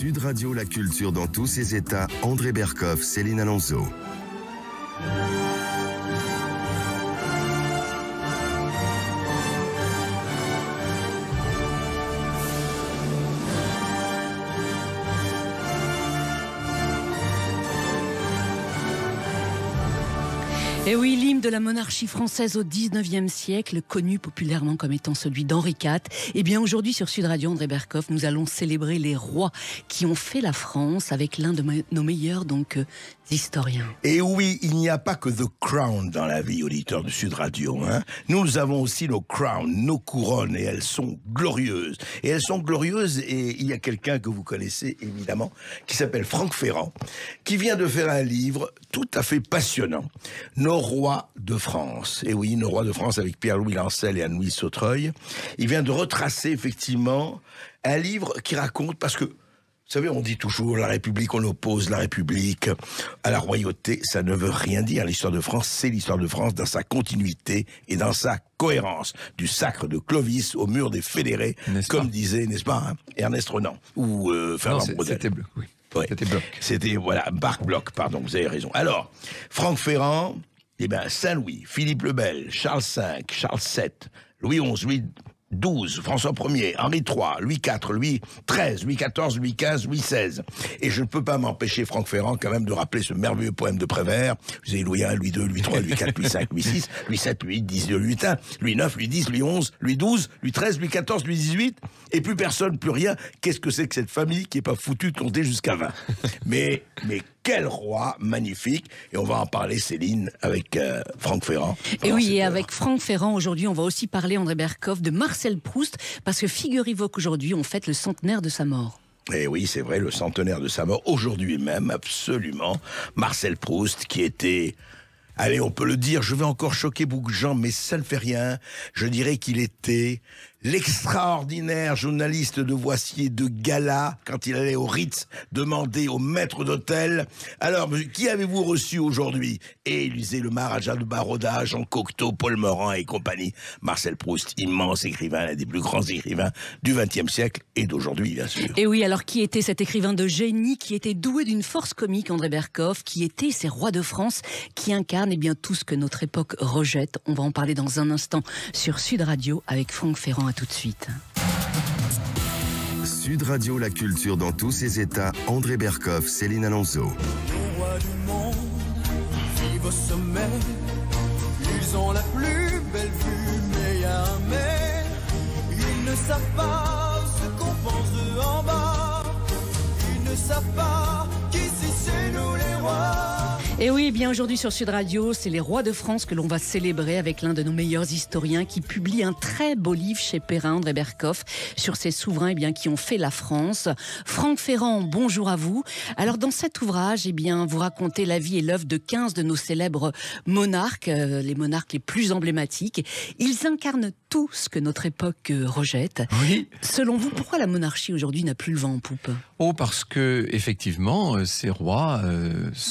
Sud Radio, la culture dans tous ses états. André Berkoff, Céline Alonso. Et oui, l'hymne de la monarchie française au 19e siècle, connu populairement comme étant celui d'Henri IV. Eh bien, aujourd'hui, sur Sud Radio, André Berkoff, nous allons célébrer les rois qui ont fait la France avec l'un de nos meilleurs, historiens. Et oui, il n'y a pas que The Crown dans la vie, auditeurs de Sud Radio. Nous avons aussi nos crowns, nos couronnes, et elles sont glorieuses. Et il y a quelqu'un que vous connaissez, évidemment, qui s'appelle Franck Ferrand, qui vient de faire un livre tout à fait passionnant. Nos rois de France. Et oui, nos rois de France avec Pierre-Louis Lancel et Anne-Louise Sautreuil. Il vient de retracer, effectivement, un livre qui raconte, parce que, vous savez, on dit toujours la République, on oppose la République à la royauté. Ça ne veut rien dire. L'histoire de France, c'est l'histoire de France dans sa continuité et dans sa cohérence. Du sacre de Clovis au mur des fédérés, comme disait, n'est-ce pas, Ernest Renan ou Fernand Braudel. C'était Bloch, oui. Ouais. C'était Bloch. C'était, voilà, Marc Bloch, pardon, vous avez raison. Alors, Franck Ferrand, Saint-Louis, Philippe le Bel, Charles V, Charles VII, Louis XI, Louis XII, François Ier, Henri III, Louis IV, Louis XIII, Louis XIV, Louis XV, Louis XVI. Et je ne peux pas m'empêcher, Franck Ferrand, quand même, de rappeler ce merveilleux poème de Prévert. Vous avez Louis I, Louis II, Louis III, Louis IV, Louis V, Louis VI, Louis VII, Louis VIII, Louis VIII, Louis IX, Louis X, Louis XI, Louis XII, Louis XIII, Louis XIV, Louis XVIII, et plus personne, plus rien. Qu'est-ce que c'est que cette famille qui n'est pas foutue de compter jusqu'à 20 ? Mais quel roi magnifique. Et on va en parler, Céline, avec Franck Ferrand. Et oui, et avec Franck Ferrand, aujourd'hui, on va aussi parler, André Berkoff, de Marcel Proust, parce que figurez-vous qu'aujourd'hui, on fête le centenaire de sa mort. Et oui, c'est vrai, le centenaire de sa mort, aujourd'hui même, absolument. Marcel Proust, qui était... Allez, on peut le dire, je vais encore choquer beaucoup de gens, mais ça ne fait rien. Je dirais qu'il était l'extraordinaire journaliste de Voici et de gala, quand il allait au Ritz demander au maître d'hôtel, alors, qui avez-vous reçu aujourd'hui? Et il disait le Maharaja de Baroda, Jean Cocteau, Paul Morand et compagnie. Marcel Proust, immense écrivain, l'un des plus grands écrivains du XXe siècle et d'aujourd'hui, bien sûr. Et oui, alors qui était cet écrivain de génie, qui était doué d'une force comique, André Berkoff, qui était ces rois de France, qui incarnent tout ce que notre époque rejette. On va en parler dans un instant sur Sud Radio avec Franck Ferrand. À tout de suite. Sud Radio, la culture dans tous ses états. André Berkoff, Céline Alonso. Les rois du monde vivent au sommet. Ils ont la plus belle vue, mais il y a un mais. Ils ne savent pas ce qu'on pense d'eux en bas. Ils ne savent pas qu'ici c'est nous les rois. Et oui, bien aujourd'hui sur Sud Radio, c'est les rois de France que l'on va célébrer avec l'un de nos meilleurs historiens qui publie un très beau livre chez Perrin, André Berkoff, sur ces souverains qui ont fait la France. Franck Ferrand, bonjour à vous. Alors dans cet ouvrage, vous racontez la vie et l'œuvre de 15 de nos célèbres monarques, les monarques les plus emblématiques. Ils incarnent tout ce que notre époque rejette. Oui. Selon vous, pourquoi la monarchie aujourd'hui n'a plus le vent en poupe ? Parce que effectivement, ces rois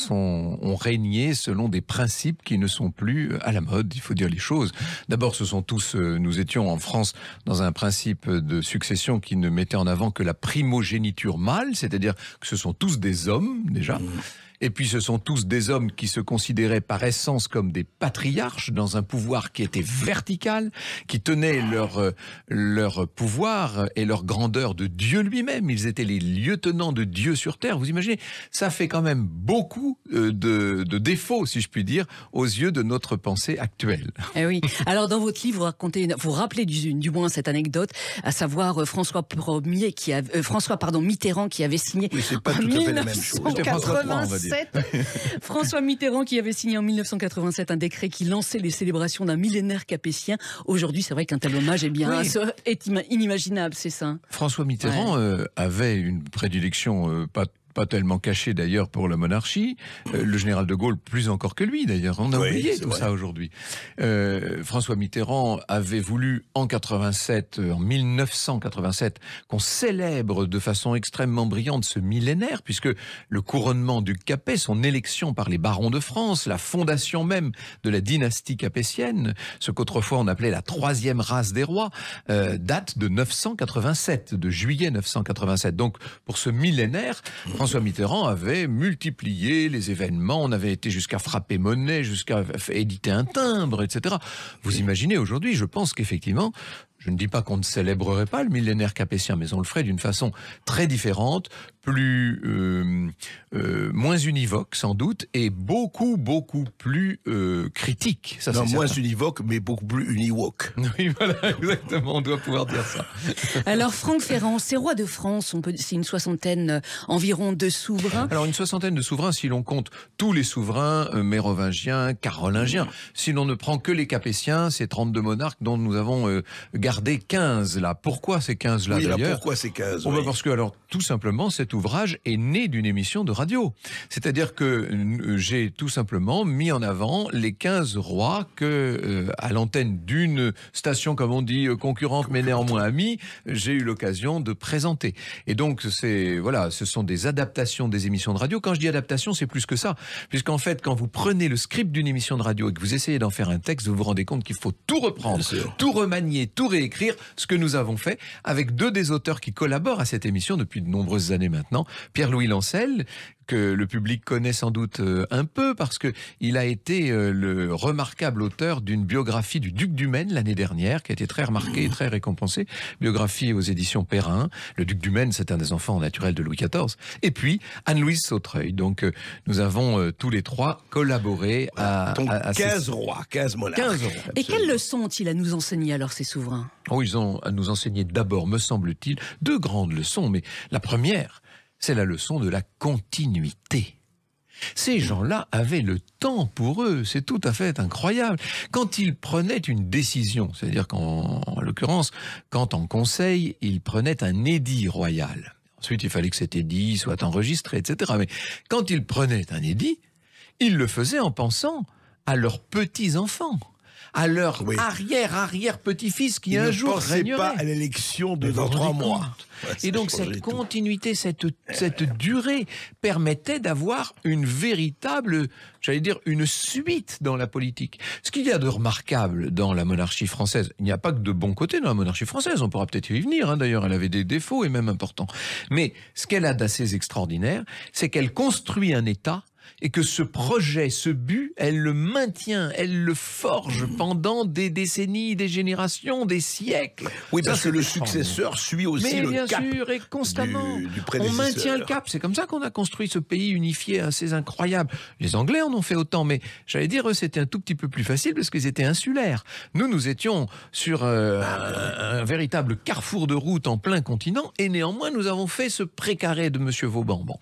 ont régné selon des principes qui ne sont plus à la mode. Il faut dire les choses. D'abord, ce sont tous. Nous étions en France dans un principe de succession qui ne mettait en avant que la primogéniture mâle, c'est-à-dire que ce sont tous des hommes déjà. Et puis ce sont tous des hommes qui se considéraient par essence comme des patriarches dans un pouvoir qui était vertical, qui tenaient leur pouvoir et leur grandeur de Dieu lui-même. Ils étaient les lieutenants de Dieu sur terre. Vous imaginez, ça fait quand même beaucoup de défauts, si je puis dire, aux yeux de notre pensée actuelle. Eh oui. Alors dans votre livre, vous rappelez du moins cette anecdote, à savoir François Mitterrand qui avait signé en 1987. François Mitterrand qui avait signé en 1987 un décret qui lançait les célébrations d'un millénaire capétien. Aujourd'hui, c'est vrai qu'un tel hommage est inimaginable, c'est ça. François Mitterrand avait une prédilection pas pas tellement caché d'ailleurs pour la monarchie. Le général de Gaulle, plus encore que lui d'ailleurs. On a oublié tout ça aujourd'hui. François Mitterrand avait voulu en 1987, qu'on célèbre de façon extrêmement brillante ce millénaire, puisque le couronnement du Capet, son élection par les barons de France, la fondation même de la dynastie capétienne, ce qu'autrefois on appelait la troisième race des rois, date de 987, de juillet 987. Donc pour ce millénaire, François Mitterrand avait multiplié les événements, on avait été jusqu'à frapper monnaie, jusqu'à éditer un timbre, etc. Vous imaginez aujourd'hui, je pense qu'effectivement, je ne dis pas qu'on ne célébrerait pas le millénaire capétien, mais on le ferait d'une façon très différente, moins univoque sans doute, et beaucoup plus critique. Ça, non, moins univoque, mais beaucoup plus uniwoke. Oui, voilà, exactement, on doit pouvoir dire ça. Alors Franck Ferrand, ces rois de France, c'est une soixantaine environ de souverains. Alors une soixantaine de souverains si l'on compte tous les souverains mérovingiens, carolingiens. Si l'on ne prend que les capétiens, c'est 32 monarques dont nous avons gardé 15 là. Pourquoi ces 15 là d'ailleurs? Pourquoi ces 15 Parce que alors tout simplement cet ouvrage est né d'une émission de radio. C'est-à-dire que j'ai tout simplement mis en avant les 15 rois que à l'antenne d'une station, comme on dit, concurrente mais néanmoins amie, j'ai eu l'occasion de présenter. Et donc ce sont des adaptations des émissions de radio. Quand je dis adaptation, c'est plus que ça, puisqu'en fait quand vous prenez le script d'une émission de radio et que vous essayez d'en faire un texte, vous vous rendez compte qu'il faut tout reprendre, tout remanier, tout réécrire, ce que nous avons fait avec deux des auteurs qui collaborent à cette émission depuis de nombreuses années maintenant. Pierre-Louis Lancel, que le public connaît sans doute un peu parce que il a été le remarquable auteur d'une biographie du duc du Maine l'année dernière, qui a été très remarquée et très récompensée, biographie aux éditions Perrin. Le duc du Maine, c'est un des enfants naturels de Louis XIV. Et puis Anne-Louise Sautreuil. Donc nous avons tous les trois collaboré à 15 rois, 15 monarques. 15 rois. Et quelles leçons ont-ils à nous enseigner alors ces souverains? Ils ont à nous enseigner d'abord, me semble-t-il, deux grandes leçons. Mais la première, c'est la leçon de la continuité. Ces gens-là avaient le temps pour eux, c'est tout à fait incroyable. Quand ils prenaient une décision, c'est-à-dire qu'en l'occurrence, quand en conseil, ils prenaient un édit royal. Ensuite, il fallait que cet édit soit enregistré, etc. Mais quand ils prenaient un édit, ils le faisaient en pensant à leurs petits-enfants, à leur arrière-arrière-petit-fils qui un jour régnerait. Pas à l'élection de dans 3 mois. Et donc cette continuité, cette durée permettait d'avoir une véritable, j'allais dire, une suite dans la politique. Ce qu'il y a de remarquable dans la monarchie française, il n'y a pas que de bons côtés dans la monarchie française, on pourra peut-être y venir, d'ailleurs elle avait des défauts et même importants. Mais ce qu'elle a d'assez extraordinaire, c'est qu'elle construit un État et que ce projet, ce but, elle le maintient, elle le forge pendant des décennies, des générations, des siècles. Oui, parce que le successeur suit aussi le cap. Mais bien sûr, et constamment. Du on maintient le cap. C'est comme ça qu'on a construit ce pays unifié assez incroyable. Les Anglais en ont fait autant, mais j'allais dire, eux, c'était un tout petit peu plus facile parce qu'ils étaient insulaires. Nous étions sur un véritable carrefour de route en plein continent, et néanmoins, nous avons fait ce précaré de Monsieur Vauban. Bon.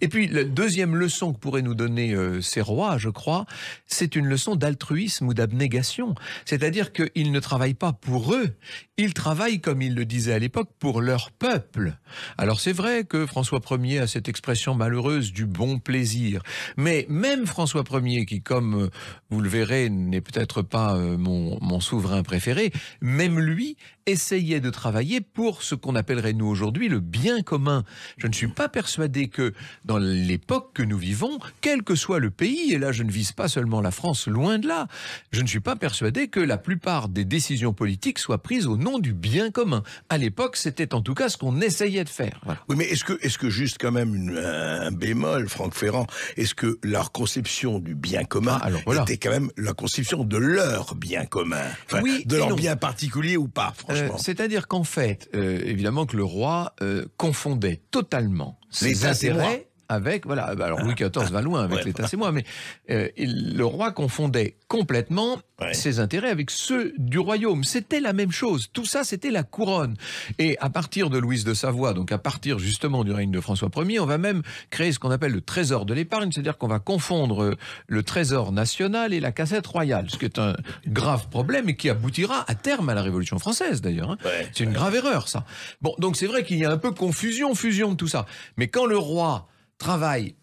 Et puis, la deuxième leçon que pourrait nous donner ces rois, je crois, c'est une leçon d'altruisme ou d'abnégation. C'est-à-dire qu'ils ne travaillent pas pour eux, ils travaillent, comme ils le disaient à l'époque, pour leur peuple. Alors c'est vrai que François Ier a cette expression malheureuse du bon plaisir, mais même François Ier, qui, comme vous le verrez, n'est peut-être pas mon souverain préféré, même lui essayait de travailler pour ce qu'on appellerait nous aujourd'hui le bien commun. Je ne suis pas persuadé que dans l'époque que nous vivons, quel que soit le pays, et là je ne vise pas seulement la France, loin de là, je ne suis pas persuadé que la plupart des décisions politiques soient prises au nom du bien commun. À l'époque, c'était en tout cas ce qu'on essayait de faire. Voilà. Oui, mais est-ce que juste quand même un bémol, Franck Ferrand, est-ce que leur conception du bien commun était quand même la conception de leur bien commun, de leur bien particulier ou pas, franchement. C'est-à-dire qu'en fait, évidemment que le roi confondait totalement ses intérêts avec, voilà, alors Louis XIV va loin avec l'État, c'est moi, mais le roi confondait complètement ses intérêts avec ceux du royaume. C'était la même chose. Tout ça, c'était la couronne. Et à partir de Louise de Savoie, donc à partir justement du règne de François Ier, on va même créer ce qu'on appelle le trésor de l'épargne, c'est-à-dire qu'on va confondre le trésor national et la cassette royale, ce qui est un grave problème et qui aboutira à terme à la Révolution française, d'ailleurs. C'est une grave erreur, ça. Bon, donc c'est vrai qu'il y a un peu fusion de tout ça. Mais quand le roi travaille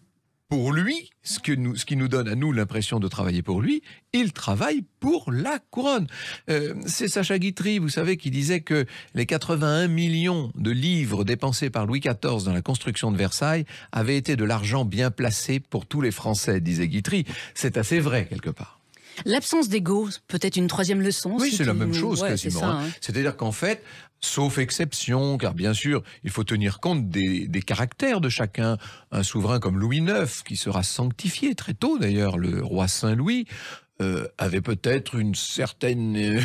pour lui, ce qui nous donne à nous l'impression de travailler pour lui, il travaille pour la couronne. C'est Sacha Guitry, vous savez, qui disait que les 81 millions de livres dépensés par Louis XIV dans la construction de Versailles avaient été de l'argent bien placé pour tous les Français, disait Guitry. C'est assez vrai, quelque part. L'absence d'ego, peut-être une troisième leçon. Oui, si c'est la même tu- chose Ouais, quasiment. c'est ça, hein. C'est-à-dire qu'en fait, sauf exception, car bien sûr, il faut tenir compte des caractères de chacun. Un souverain comme Louis IX, qui sera sanctifié très tôt d'ailleurs, le roi Saint-Louis, avait peut-être une certaine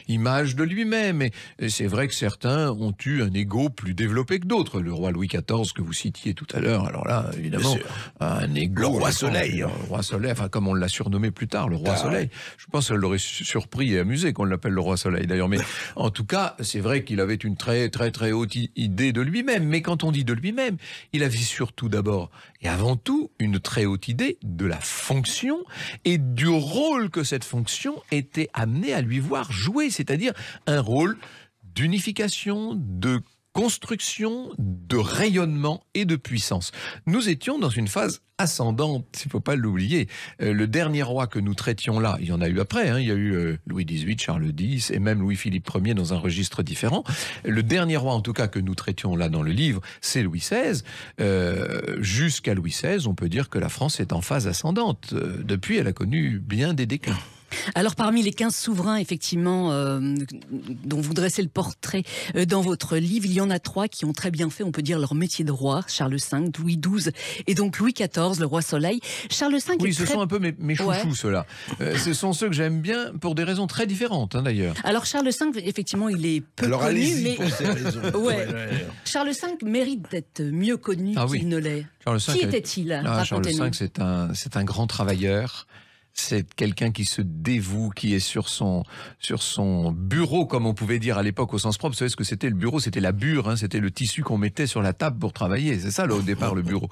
image de lui-même. Et c'est vrai que certains ont eu un ego plus développé que d'autres. Le roi Louis XIV que vous citiez tout à l'heure, alors là, évidemment, un ego... Le roi Soleil. Le roi Soleil, enfin comme on l'a surnommé plus tard, le roi Soleil. Je pense que ça l'aurait surpris et amusé qu'on l'appelle le roi Soleil d'ailleurs. Mais en tout cas, c'est vrai qu'il avait une très très très haute idée de lui-même. Mais quand on dit de lui-même, il avait surtout d'abord et avant tout une très haute idée de la fonction et du rôle que cette fonction était amenée à lui voir jouer, c'est-à-dire un rôle d'unification, de construction, de rayonnement et de puissance. Nous étions dans une phase ascendante, il ne faut pas l'oublier. Le dernier roi que nous traitions là, il y en a eu après, hein, il y a eu Louis XVIII, Charles X et même Louis-Philippe Ier dans un registre différent. Le dernier roi en tout cas que nous traitions là dans le livre, c'est Louis XVI. Jusqu'à Louis XVI, on peut dire que la France est en phase ascendante. Depuis, elle a connu bien des déclins. Alors parmi les 15 souverains, effectivement, dont vous dressez le portrait dans votre livre, il y en a 3 qui ont très bien fait, on peut dire, leur métier de roi. Charles V, Louis XII et donc Louis XIV, le roi Soleil. Charles V oui, est ce très... sont un peu mes chouchous, ceux-là. Ce sont ceux que j'aime bien pour des raisons très différentes, hein, d'ailleurs. Alors Charles V, effectivement, il est peu Alors connu, allez-y mais pour ces raisons. Ouais. Charles V mérite d'être mieux connu qu'il ne l'est. Charles V Qui était-il? Charles V, Racontez-nous. c'est un grand travailleur. C'est quelqu'un qui se dévoue, qui est sur son bureau, comme on pouvait dire à l'époque au sens propre. Vous savez ce que c'était le bureau? C'était la bure, hein, c'était le tissu qu'on mettait sur la table pour travailler. C'est ça, là, au départ, le bureau.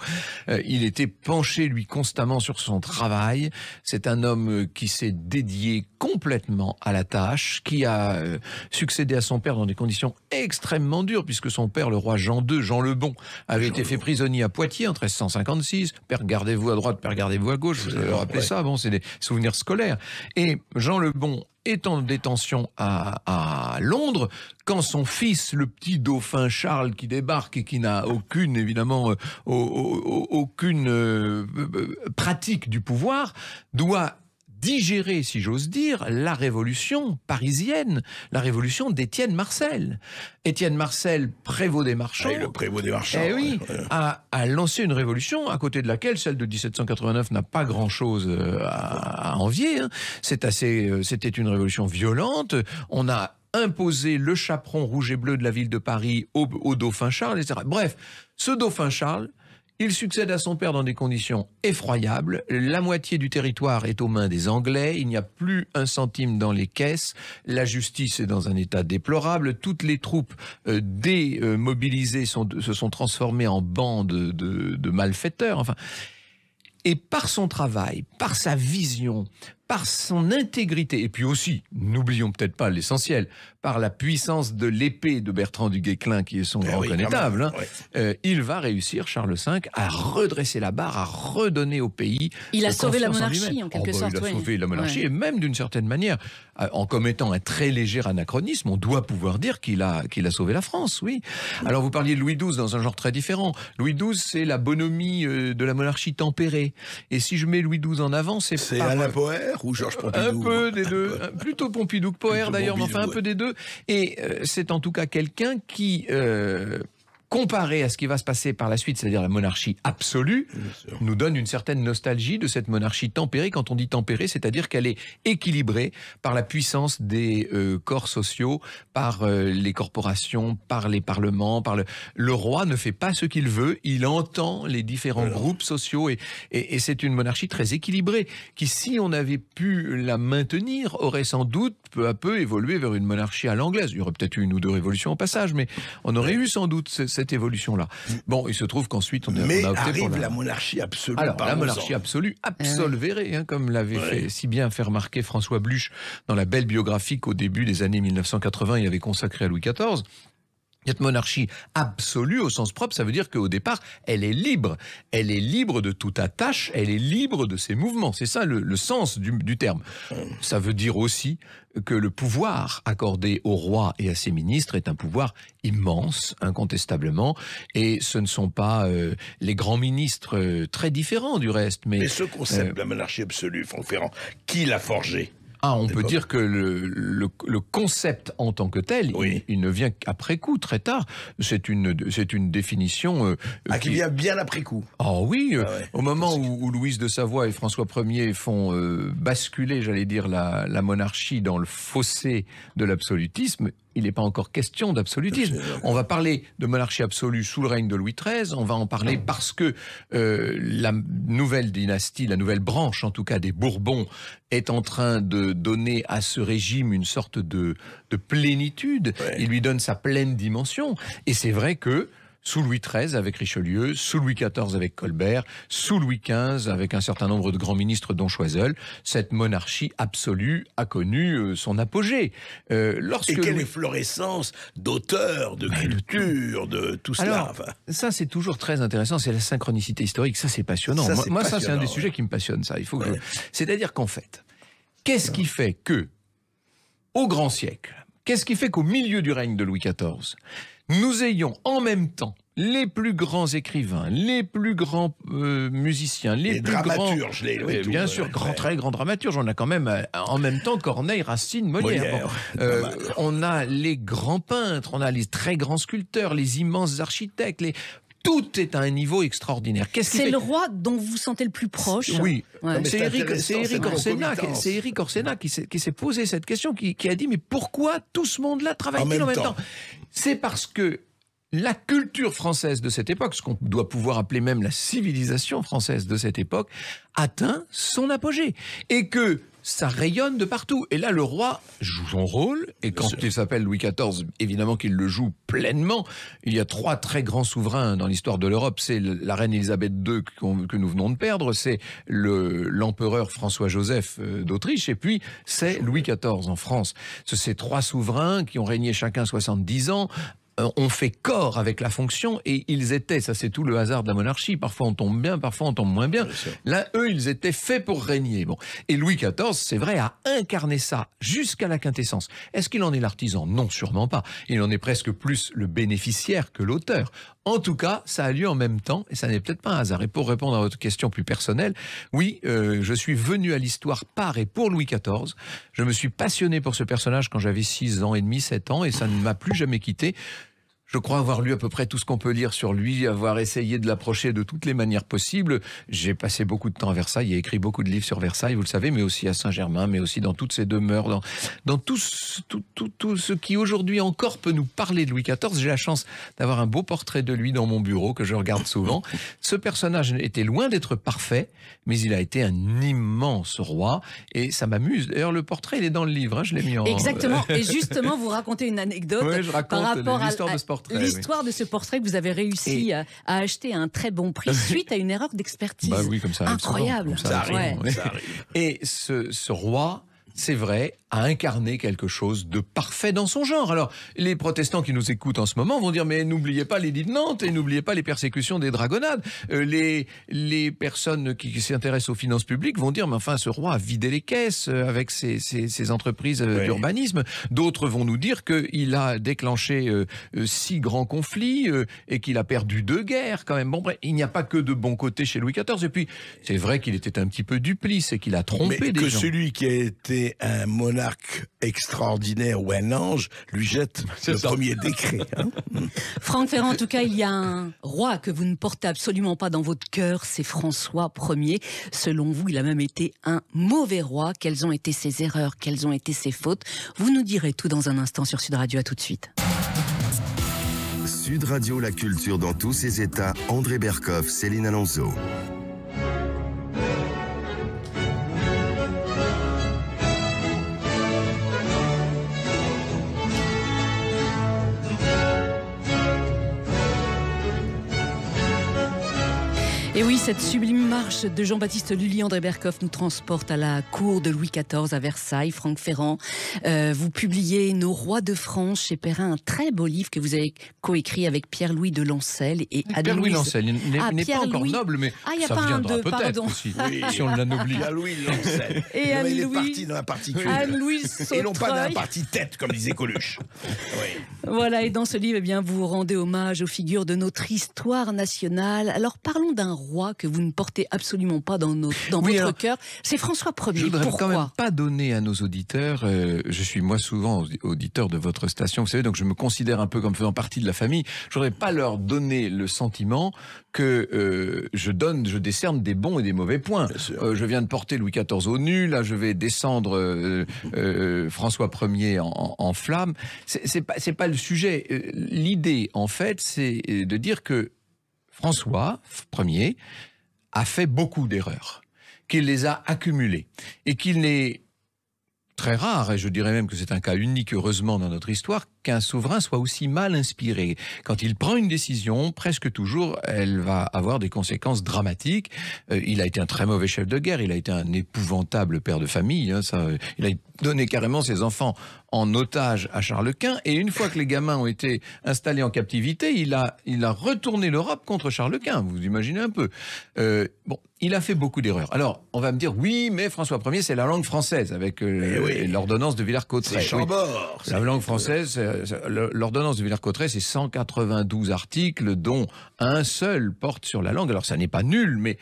Il était penché, lui, constamment sur son travail. C'est un homme qui s'est dédié complètement à la tâche, qui a succédé à son père dans des conditions extrêmement dures, puisque son père, le roi Jean II, Jean le Bon, avait été fait prisonnier à Poitiers en 1356. Père, gardez-vous à droite, père, gardez-vous à gauche. Vous avez rappelé ça? Bon, c'est des souvenirs scolaires. Et Jean le Bon est en détention à Londres quand son fils, le petit dauphin Charles, qui débarque et qui n'a aucune, évidemment, aucune pratique du pouvoir, doit digérer, si j'ose dire, la révolution parisienne, la révolution d'Étienne Marcel. Étienne Marcel, prévôt des marchands, le prévôt des marchands, a lancé une révolution à côté de laquelle celle de 1789 n'a pas grand-chose à envier. Hein. C'était une révolution violente. On a imposé le chaperon rouge et bleu de la ville de Paris au dauphin Charles, etc. Bref, ce dauphin Charles, il succède à son père dans des conditions effroyables. La moitié du territoire est aux mains des Anglais. Il n'y a plus un centime dans les caisses. La justice est dans un état déplorable. Toutes les troupes démobilisées se sont transformées en bandes de malfaiteurs. Enfin, et par son travail, par sa vision, par son intégrité, et puis aussi, n'oublions peut-être pas l'essentiel, par la puissance de l'épée de Bertrand du Guesclin, qui est son grand connétable, il va réussir, Charles V, à redresser la barre, à redonner au pays. Il a sauvé la monarchie, en quelque sorte. Il a sauvé la monarchie, et même d'une certaine manière, en commettant un très léger anachronisme, on doit pouvoir dire qu'il a sauvé la France, oui. Alors vous parliez de Louis XII dans un genre très différent. Louis XII, c'est la bonhomie de la monarchie tempérée. Et si je mets Louis XII en avant, c'est Alain Poher ou Georges Pompidou? Un peu des deux. Plutôt Pompidou que Poher d'ailleurs, mais enfin un peu des deux. Et c'est en tout cas quelqu'un qui, comparé à ce qui va se passer par la suite, c'est-à-dire la monarchie absolue, nous donne une certaine nostalgie de cette monarchie tempérée. Quand on dit tempérée, c'est-à-dire qu'elle est équilibrée par la puissance des corps sociaux, par les corporations, par les parlements, le roi ne fait pas ce qu'il veut, il entend les différents groupes sociaux et c'est une monarchie très équilibrée qui, si on avait pu la maintenir, aurait sans doute peu à peu évolué vers une monarchie à l'anglaise. Il y aurait peut-être eu une ou deux révolutions au passage, mais on aurait eu sans doute cette évolution-là. Bon, il se trouve qu'ensuite on a opté arrive pour la monarchie absolue. Alors, la monarchie absolue, absolvérée, hein, comme l'avait si bien fait remarquer François Bluch dans la belle biographie qu'au début des années 1980, il avait consacrée à Louis XIV. Cette monarchie absolue au sens propre, ça veut dire qu'au départ, elle est libre. Elle est libre de toute attache, elle est libre de ses mouvements. C'est ça le sens du terme. Ça veut dire aussi que le pouvoir accordé au roi et à ses ministres est un pouvoir immense, incontestablement. Et ce ne sont pas les grands ministres très différents du reste. Mais ce concept de la monarchie absolue, Franck Ferrand, qui l'a forgé ? On peut dire que le concept en tant que tel, oui. il ne vient qu'après coup, très tard. C'est une définition... qui vient bien après coup. Oui, au moment où Louise de Savoie et François Ier font basculer, j'allais dire, la monarchie dans le fossé de l'absolutisme, il n'est pas encore question d'absolutisme. On va parler de monarchie absolue sous le règne de Louis XIII, on va en parler parce que la nouvelle dynastie, la nouvelle branche en tout cas des Bourbons, est en train de donner à ce régime une sorte de plénitude. Il lui donne sa pleine dimension. Et c'est vrai que sous Louis XIII avec Richelieu, sous Louis XIV avec Colbert, sous Louis XV avec un certain nombre de grands ministres dont Choiseul, cette monarchie absolue a connu son apogée. Et quelle efflorescence d'auteurs, de culture, de tout cela. Alors, ça c'est toujours très intéressant, c'est la synchronicité historique, ça c'est passionnant. Moi ça c'est un des sujets qui me passionne, ça. C'est-à-dire qu'en fait, qu'est-ce qui fait que, au grand siècle, qu'est-ce qui fait qu'au milieu du règne de Louis XIV, nous ayons en même temps les plus grands écrivains, les plus grands musiciens, les plus dramaturges, grands... bien sûr, très grands dramaturges. On a quand même en même temps Corneille, Racine, Molière. On a les grands peintres, on a les très grands sculpteurs, les immenses architectes, tout est à un niveau extraordinaire. C'est le roi dont vous vous sentez le plus proche. Oui, c'est Éric Orsena qui s'est posé cette question, qui a dit mais pourquoi tout ce monde-là travaille-t-il en même temps ? C'est parce que la culture française de cette époque, ce qu'on doit pouvoir appeler même la civilisation française de cette époque, atteint son apogée. Et que ça rayonne de partout. Et là, le roi joue son rôle. Et quand il s'appelle Louis XIV, évidemment qu'il le joue pleinement. Il y a 3 très grands souverains dans l'histoire de l'Europe. C'est la reine Elisabeth II que nous venons de perdre. C'est l'empereur François-Joseph d'Autriche. Et puis, c'est Louis XIV en France. Ces 3 souverains qui ont régné chacun 70 ans, ont fait corps avec la fonction et ils étaient, ça c'est tout le hasard de la monarchie, parfois on tombe bien, parfois on tombe moins bien. Là, eux, ils étaient faits pour régner. Bon. Et Louis XIV, c'est vrai, a incarné ça jusqu'à la quintessence. Est-ce qu'il en est l'artisan ? Non, sûrement pas. Il en est presque plus le bénéficiaire que l'auteur. En tout cas, ça a lieu en même temps et ça n'est peut-être pas un hasard. Et pour répondre à votre question plus personnelle, oui, je suis venu à l'histoire par et pour Louis XIV. Je me suis passionné pour ce personnage quand j'avais 6 ans et demi, 7 ans et ça ne m'a plus jamais quitté. Je crois avoir lu à peu près tout ce qu'on peut lire sur lui, avoir essayé de l'approcher de toutes les manières possibles. J'ai passé beaucoup de temps à Versailles et écrit beaucoup de livres sur Versailles, vous le savez, mais aussi à Saint-Germain, mais aussi dans toutes ces demeures, dans tout ce qui aujourd'hui encore peut nous parler de Louis XIV. J'ai la chance d'avoir un beau portrait de lui dans mon bureau que je regarde souvent. Ce personnage était loin d'être parfait, mais il a été un immense roi et ça m'amuse. D'ailleurs, le portrait, il est dans le livre, hein, je l'ai mis en... Exactement, et justement, vous racontez une anecdote par rapport à l'histoire de ce portrait. L'histoire de ce portrait que vous avez réussi à acheter à un très bon prix suite à une erreur d'expertise. Oui, comme ça incroyable. Ça arrive. Et ce roi, c'est vrai, a incarné quelque chose de parfait dans son genre. Alors, les protestants qui nous écoutent en ce moment vont dire, mais n'oubliez pas l'édit de Nantes et n'oubliez pas les persécutions des dragonnades. Les personnes qui s'intéressent aux finances publiques vont dire, mais enfin, ce roi a vidé les caisses avec ses entreprises d'urbanisme. D'autres vont nous dire qu'il a déclenché 6 grands conflits et qu'il a perdu 2 guerres quand même. Bon, bref, il n'y a pas que de bons côtés chez Louis XIV. Et puis, c'est vrai qu'il était un petit peu duplice et qu'il a trompé des gens. Mais que celui qui a été un monarque extraordinaire ou un ange lui jette le premier décret. Hein. Franck Ferrand, en tout cas, il y a un roi que vous ne portez absolument pas dans votre cœur, c'est François Ier. Selon vous, il a même été un mauvais roi. Quelles ont été ses erreurs? Quelles ont été ses fautes? Vous nous direz tout dans un instant sur Sud Radio. À tout de suite. Sud Radio, la culture dans tous ses états. André Berkoff, Céline Alonso. Et oui, cette sublime marche de Jean-Baptiste Lully, André Berkoff nous transporte à la cour de Louis XIV à Versailles. Franck Ferrand, vous publiez Nos rois de France chez Perrin, un très beau livre que vous avez coécrit avec Pierre-Louis de Lancel et Anne-Louise. Pierre-Louis Lancel, il n'est pas encore noble, mais ça viendra peut-être aussi, si on l'anoblit. Pierre-Louis Lancel. Et il est parti dans la partie cul. Anne-Louise Et non pas dans la partie tête, comme disait Coluche. Oui. Voilà, et dans ce livre, eh bien, vous rendez hommage aux figures de notre histoire nationale. Alors parlons d'un roi que vous ne portez absolument pas dans votre cœur. C'est François Ier. Je voudrais Pourquoi quand même pas donner à nos auditeurs, je suis moi souvent auditeur de votre station, vous savez, donc je me considère un peu comme faisant partie de la famille. Je voudrais pas leur donner le sentiment que je décerne des bons et des mauvais points. Je viens de porter Louis XIV au nu, là je vais descendre François Ier en flammes. C'est pas le sujet. L'idée, en fait, c'est de dire que François Ier a fait beaucoup d'erreurs, qu'il les a accumulées et qu'il n'est très rare, et je dirais même que c'est un cas unique heureusement dans notre histoire, qu'un souverain soit aussi mal inspiré. Quand il prend une décision, presque toujours, elle va avoir des conséquences dramatiques. Il a été un très mauvais chef de guerre, il a été un épouvantable père de famille. Il a donné carrément ses enfants en otage à Charles Quint, et une fois que les gamins ont été installés en captivité, il a retourné l'Europe contre Charles Quint. Vous imaginez un peu. Il a fait beaucoup d'erreurs. Alors, on va me dire, oui, mais François Ier, c'est la langue française, avec l'ordonnance de Villers-Cotterêts. C'est Chambord. La langue française, l'ordonnance de Villers-Cotterêts, c'est 192 articles, dont un seul porte sur la langue. Alors, ça n'est pas nul, mais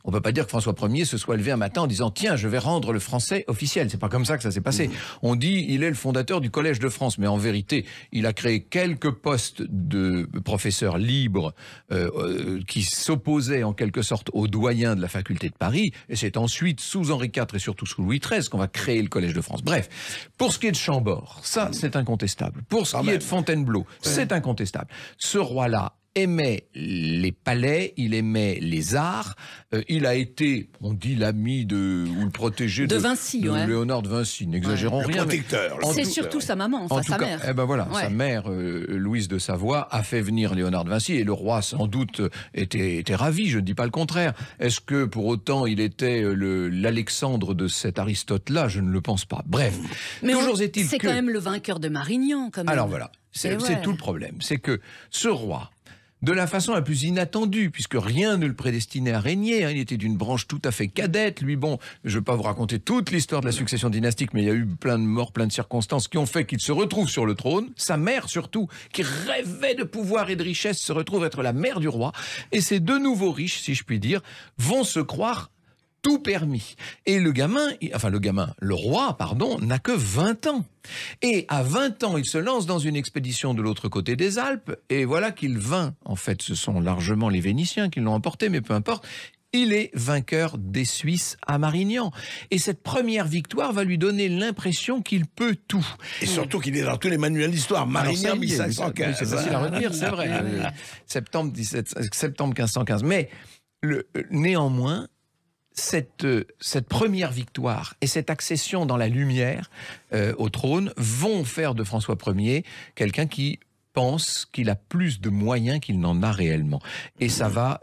on peut pas dire que François Ier se soit levé un matin en disant « Tiens, je vais rendre le français officiel ». C'est pas comme ça que ça s'est passé. On dit il est le fondateur du Collège de France, mais en vérité, il a créé quelques postes de professeurs libres qui s'opposaient en quelque sorte aux doyens de la faculté de Paris, et c'est ensuite, sous Henri IV et surtout sous Louis XIII, qu'on va créer le Collège de France. Bref, pour ce qui est de Chambord, ça c'est incontestable. Pour ce qui est de Fontainebleau, c'est incontestable. Ce roi-là aimait les palais, il aimait les arts, il a été, on dit, l'ami ou le protégé de Vinci, Léonard de Vinci, n'exagérons rien. Protecteur. C'est surtout sa maman, sa mère. Sa mère, Louise de Savoie, a fait venir Léonard de Vinci, et le roi, sans doute, était ravi, je ne dis pas le contraire. Est-ce que, pour autant, il était l'Alexandre de cet Aristote-là? Je ne le pense pas. Bref, mais c'est quand même le vainqueur de Marignan, quand même. Alors voilà, c'est tout le problème. C'est que ce roi, de la façon la plus inattendue, puisque rien ne le prédestinait à régner. Il était d'une branche tout à fait cadette. Lui, je ne vais pas vous raconter toute l'histoire de la succession dynastique, mais il y a eu plein de morts, plein de circonstances qui ont fait qu'il se retrouve sur le trône. Sa mère, surtout, qui rêvait de pouvoir et de richesse, se retrouve être la mère du roi. Et ces deux nouveaux riches, si je puis dire, vont se croire tout permis. Et le roi, n'a que 20 ans. Et à 20 ans, il se lance dans une expédition de l'autre côté des Alpes, et voilà qu'il vint. En fait, ce sont largement les Vénitiens qui l'ont emporté, mais peu importe. Il est vainqueur des Suisses à Marignan. Et cette première victoire va lui donner l'impression qu'il peut tout. Et surtout qu'il est dans tous les manuels d'histoire. Marignan 1515. C'est facile à retenir, c'est vrai. Septembre 1515. Mais néanmoins, cette première victoire et cette accession dans la lumière au trône vont faire de François Ier quelqu'un qui pense qu'il a plus de moyens qu'il n'en a réellement. Et ça va,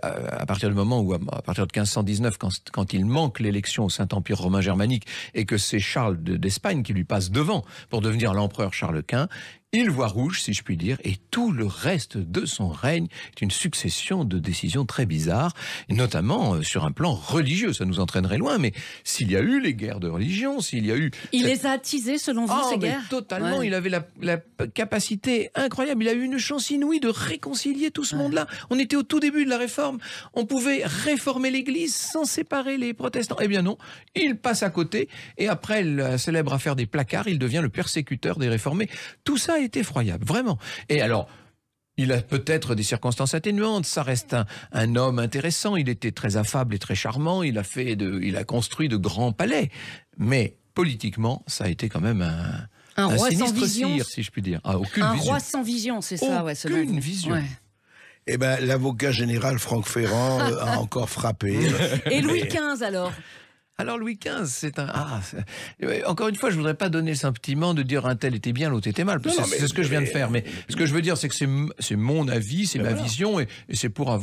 à partir du moment où, à partir de 1519, quand il manque l'élection au Saint-Empire romain germanique et que c'est Charles d'Espagne qui lui passe devant pour devenir l'empereur Charles Quint, il voit rouge, si je puis dire, et tout le reste de son règne est une succession de décisions très bizarres, et notamment sur un plan religieux. Ça nous entraînerait loin, mais s'il y a eu les guerres de religion, s'il y a eu... Il les a attisées, selon vous, ces guerres? Totalement, il avait la capacité incroyable, il a eu une chance inouïe de réconcilier tout ce monde-là. On était au tout début de la Réforme, on pouvait réformer l'Église sans séparer les protestants. Eh bien non, il passe à côté, et après la célèbre affaire des placards, il devient le persécuteur des réformés. Tout ça est effroyable, vraiment. Et alors, il a peut-être des circonstances atténuantes, ça reste un homme intéressant, il était très affable et très charmant, il a construit de grands palais, mais politiquement, ça a été quand même un roi sinistre sans vision, cire, si je puis dire. Aucune un vision. Roi sans vision, c'est ça. Aucune vision. Ouais. Eh bien, l'avocat général Franck Ferrand a encore frappé. Et Louis XV, alors? Alors Louis XV, c'est un... encore une fois, je voudrais pas donner le sentiment de dire un tel était bien, l'autre était mal. C'est ce que je viens de faire. Mais ce que je veux dire, c'est que c'est mon avis, c'est ma vision, et c'est pour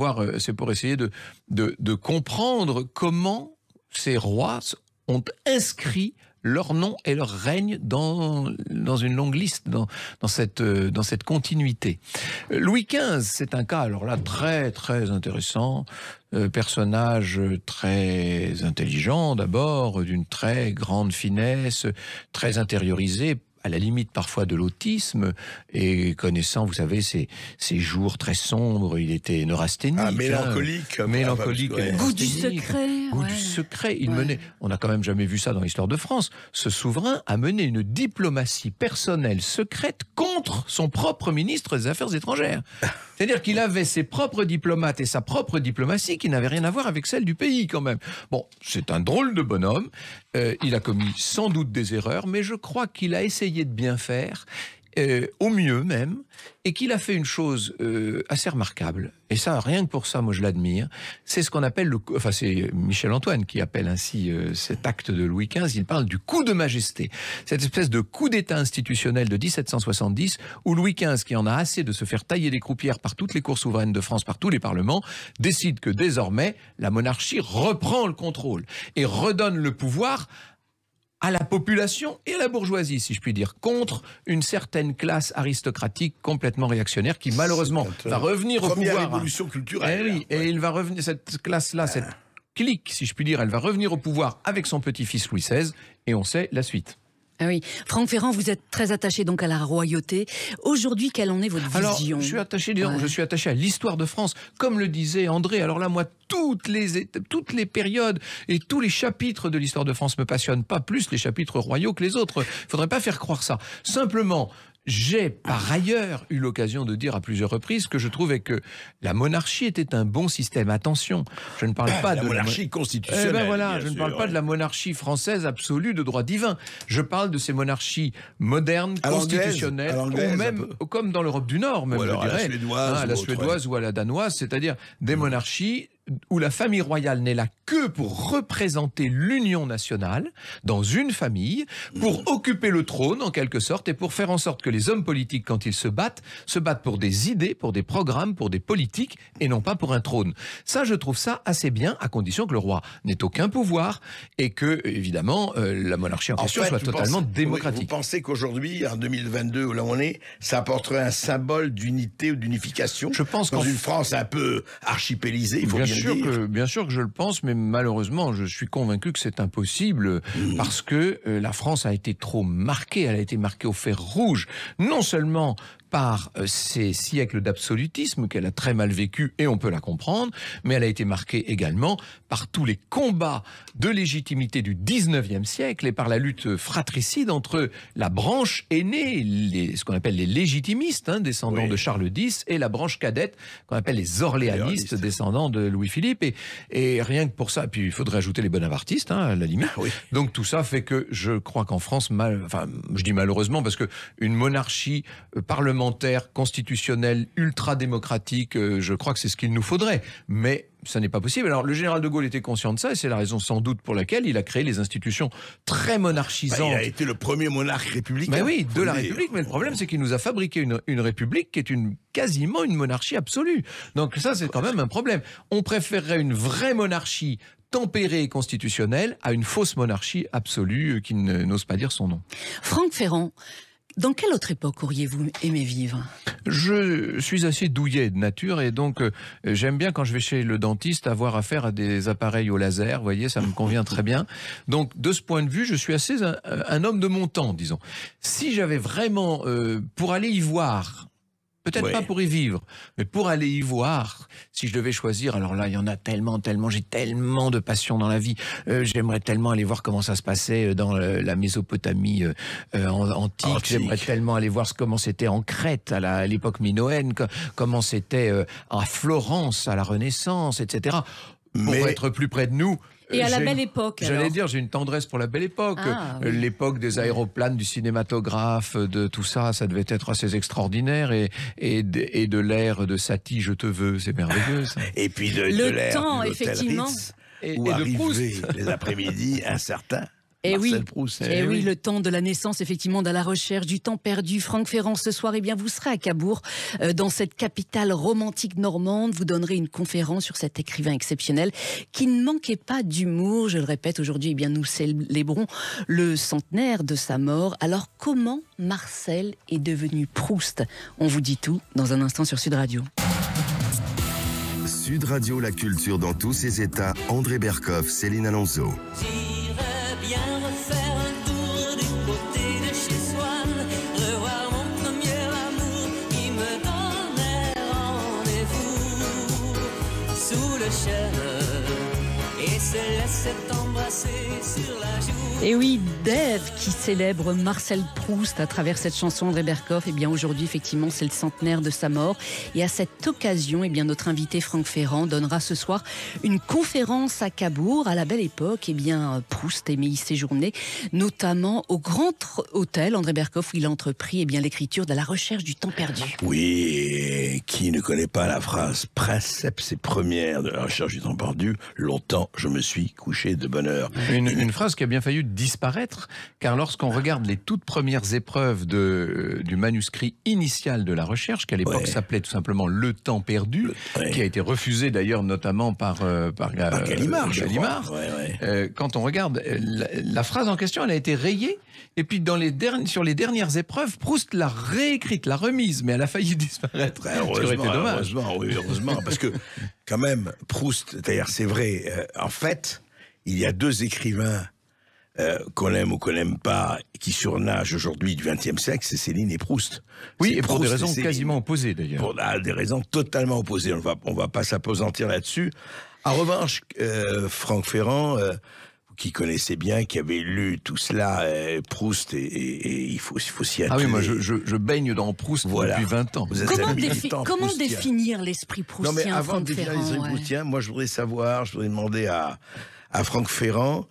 essayer de comprendre comment ces rois ont inscrit leur nom et leur règne dans une longue liste, dans cette continuité. Louis XV, c'est un cas, alors là, très, très intéressant. Personnage très intelligent d'abord, d'une très grande finesse, très intériorisé, à la limite parfois de l'autisme, et connaissant, vous savez, ces jours très sombres, il était neurasthénique. Mélancolique. Mélancolique. Goût du secret. Goût du secret. Il menait, on n'a quand même jamais vu ça dans l'histoire de France, ce souverain a mené une diplomatie personnelle secrète contre son propre ministre des Affaires étrangères. C'est-à-dire qu'il avait ses propres diplomates et sa propre diplomatie qui n'avait rien à voir avec celle du pays quand même. Bon, c'est un drôle de bonhomme. Il a commis sans doute des erreurs, mais je crois qu'il a essayé de bien faire, au mieux même, et qu'il a fait une chose assez remarquable. Et ça, rien que pour ça, moi je l'admire. C'est ce qu'on appelle c'est Michel Antoine qui appelle ainsi cet acte de Louis XV. Il parle du coup de majesté. Cette espèce de coup d'État institutionnel de 1770 où Louis XV, qui en a assez de se faire tailler des croupières par toutes les cours souveraines de France, par tous les parlements, décide que désormais la monarchie reprend le contrôle et redonne le pouvoir à la population et à la bourgeoisie, si je puis dire, contre une certaine classe aristocratique complètement réactionnaire qui malheureusement va revenir au pouvoir. Première révolution culturelle. Oui, et il va revenir, cette classe-là, cette clique, si je puis dire, elle va revenir au pouvoir avec son petit-fils Louis XVI, et on sait la suite. Ah oui, Franck Ferrand, vous êtes très attaché donc à la royauté. Aujourd'hui, quelle en est votre vision? Alors, je suis attaché à l'histoire de France, comme le disait André. Alors là, moi, toutes les périodes et tous les chapitres de l'histoire de France me passionnent, pas plus les chapitres royaux que les autres. Il faudrait pas faire croire ça. Simplement, j'ai par ailleurs eu l'occasion de dire à plusieurs reprises que je trouvais que la monarchie était un bon système. Attention, je ne parle pas de la monarchie constitutionnelle. Je ne parle pas de la monarchie française absolue de droit divin. Je parle de ces monarchies modernes, constitutionnelles, ou même comme dans l'Europe du Nord, même, alors je dirais, à la suédoise ou à la danoise, c'est-à-dire des monarchies où la famille royale n'est là que pour représenter l'union nationale dans une famille, pour occuper le trône en quelque sorte, et pour faire en sorte que les hommes politiques, quand ils se battent pour des idées, pour des programmes, pour des politiques, et non pas pour un trône. Ça, je trouve ça assez bien, à condition que le roi n'ait aucun pouvoir, et que, évidemment, la monarchie en question soit totalement démocratique. Vous pensez qu'aujourd'hui, en 2022, où là on est, ça apporterait un symbole d'unité ou d'unification? Je pense dans une France un peu archipélisée, il faut bien Bien sûr que je le pense, mais malheureusement, je suis convaincu que c'est impossible parce que la France a été trop marquée, elle a été marquée au fer rouge, non seulement par ces siècles d'absolutisme qu'elle a très mal vécu, et on peut la comprendre, mais elle a été marquée également par tous les combats de légitimité du 19e siècle et par la lutte fratricide entre la branche aînée, ce qu'on appelle les légitimistes, descendants de Charles X, et la branche cadette, qu'on appelle les orléanistes, descendants de Louis-Philippe. Et rien que pour ça, puis il faudrait ajouter les bonapartistes, à la limite. Donc tout ça fait que je crois qu'en France, je dis malheureusement, parce que une monarchie parlementaire, constitutionnelle, ultra-démocratique, je crois que c'est ce qu'il nous faudrait. Mais ça n'est pas possible. Alors, le général de Gaulle était conscient de ça, et c'est la raison sans doute pour laquelle il a créé les institutions très monarchisantes. Il a été le premier monarque républicain. Oui, de la République, mais le problème, c'est qu'il nous a fabriqué une république qui est quasiment une monarchie absolue. Donc ça, c'est quand même un problème. On préférerait une vraie monarchie tempérée et constitutionnelle à une fausse monarchie absolue qui n'ose pas dire son nom. Franck Ferrand, dans quelle autre époque auriez-vous aimé vivre? Je suis assez douillet de nature, et donc j'aime bien, quand je vais chez le dentiste, avoir affaire à des appareils au laser. Vous voyez, ça me convient très bien. Donc de ce point de vue, je suis assez un homme de mon temps, disons. Si j'avais vraiment, pour aller y voir, peut-être pas pour y vivre, mais pour aller y voir, si je devais choisir, alors là, il y en a tellement, j'ai tellement de passion dans la vie. J'aimerais tellement aller voir comment ça se passait dans la Mésopotamie antique. J'aimerais tellement aller voir comment c'était en Crète à l'époque minoenne, comment c'était à Florence à la Renaissance, etc. Pour être plus près de nous. Et à la belle époque, j'allais dire, j'ai une tendresse pour la belle époque. L'époque des aéroplanes, du cinématographe, de tout ça, ça devait être assez extraordinaire. Et de l'ère de Satie, je te veux, c'est merveilleux, ça. Et puis de le l'ère temps, de l'hôtel effectivement. Ritz. où arrivait les après-midi un certain Marcel Proust. Oui, le temps de la naissance, effectivement, de la recherche du temps perdu. Franck Ferrand, ce soir, eh bien, vous serez à Cabourg, dans cette capitale romantique normande. Vous donnerez une conférence sur cet écrivain exceptionnel qui ne manquait pas d'humour. Je le répète, aujourd'hui, eh bien, nous célébrons le centenaire de sa mort. Alors, comment Marcel est devenu Proust? On vous dit tout dans un instant sur Sud Radio. Sud Radio, la culture dans tous ses états. André Berkoff, Céline Alonso. Bien refaire un tour du côté de chez Swann, revoir mon premier amour qui me donnait rendez-vous sous le chêne et se laissait embrasser sur la joue. Et oui, Dave qui célèbre Marcel Proust à travers cette chanson André Berkoff. Eh bien aujourd'hui, effectivement, c'est le centenaire de sa mort. Et à cette occasion, eh bien notre invité Franck Ferrand donnera ce soir une conférence à Cabourg. À la belle époque, eh bien Proust aimait y séjourner, notamment au Grand Hôtel André Berkoff où il a entrepris eh bien l'écriture de La recherche du temps perdu. Oui, qui ne connaît pas la phrase Princeps et première de La recherche du temps perdu? Longtemps, je me suis couché de bonne heure. Une phrase qui a bien failli disparaître, car lorsqu'on regarde les toutes premières épreuves du manuscrit initial de La recherche, qui à l'époque s'appelait tout simplement Le temps perdu, qui a été refusé d'ailleurs notamment par Gallimard. Quand on regarde, la phrase en question, elle a été rayée, et puis sur les dernières épreuves, Proust l'a réécrite, l'a remise, mais elle a failli disparaître. Ce qui aurait été dommage. Heureusement, parce que quand même, Proust, d'ailleurs c'est vrai, en fait, il y a deux écrivains qu'on aime ou qu'on n'aime pas, qui surnagent aujourd'hui du XXe siècle, c'est Céline et Proust. Oui, et pour des raisons quasiment opposées d'ailleurs. Pour des raisons totalement opposées. On va pas s'appesantir là-dessus. En revanche, Franck Ferrand, qui connaissait bien, qui avait lu tout cela, Proust, et il faut s'y atteler. Ah oui, moi je baigne dans Proust depuis 20 ans. Comment définir l'esprit proustien? Non mais avant de définir l'esprit proustien, moi je voudrais demander à Franck Ferrand,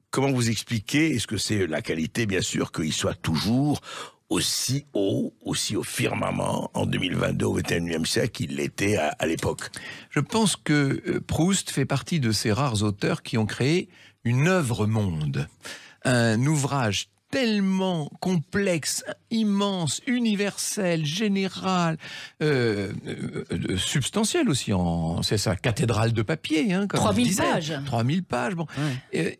comment vous expliquez, est-ce que c'est la qualité, bien sûr, qu'il soit toujours aussi haut, aussi au firmament, en 2022, au XXIe siècle, qu'il l'était à l'époque? Je pense que Proust fait partie de ces rares auteurs qui ont créé une œuvre-monde. Un ouvrage tellement complexe, immense, universel, général, substantiel aussi. C'est sa cathédrale de papier. 3000 pages. 3000 pages. Bon. Ouais.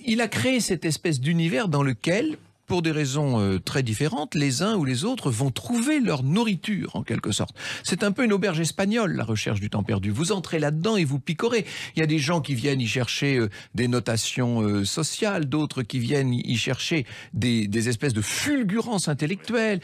Il a créé cette espèce d'univers dans lequel, pour des raisons très différentes, les uns ou les autres vont trouver leur nourriture, en quelque sorte. C'est un peu une auberge espagnole, La recherche du temps perdu. Vous entrez là-dedans et vous picorez. Il y a des gens qui viennent y chercher des notations sociales, d'autres qui viennent y chercher des espèces de fulgurances intellectuelles,